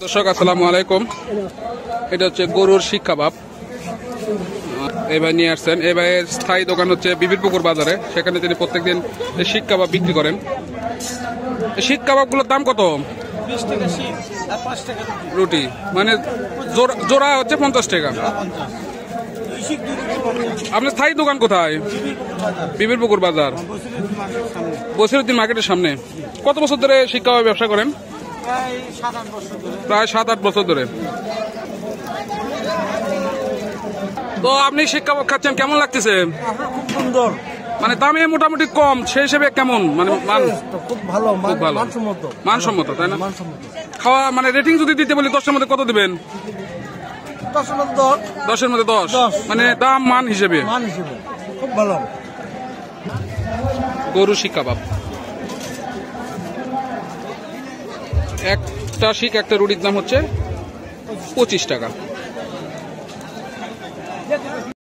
দর্শক আসসালামু আলাইকুম। এটা হচ্ছে গরুর শিক কাবাব। এই ভাই নিয়ে আসছেন। এই ভাইয়ের স্থায়ী দোকান হচ্ছে বিবিরপুকুর বাজারে, সেখানে তিনি প্রত্যেকদিন শিক কাবাব বিক্রি করেন। শিক কাবাব গুলোর দাম কত? 20 টাকা শিক আর 5 টাকা রুটি, মানে জোড়া হচ্ছে 50 টাকা। আপনার স্থায়ী দোকান কোথায়? বিবিরপুকুর বাজার, বসিরউদ্দিন মার্কেটের সামনে। কত বছর ধরে শিক কাবাব ব্যবসা করেন? প্রায় 7-8 বছর ধরে। তো আপনি শিক কাবাব খাচ্ছেন, কেমন লাগতেছে? খুব সুন্দর, মানে দামে মোটামুটি কম, সেই হিসেবে কেমন? মানে খুব ভালো, খুব ভালো, মানসম্মত, তাই না? খাওয়া মানে রেটিং যদি দিতে বলি 10-এর মধ্যে কত দিবেন? 10-এর মধ্যে 10, মানে দাম মান হিসেবে খুব ভালো। গরু শিক কাবাব, একটা শিক একটা রুটির দাম হচ্ছে 25 টাকা।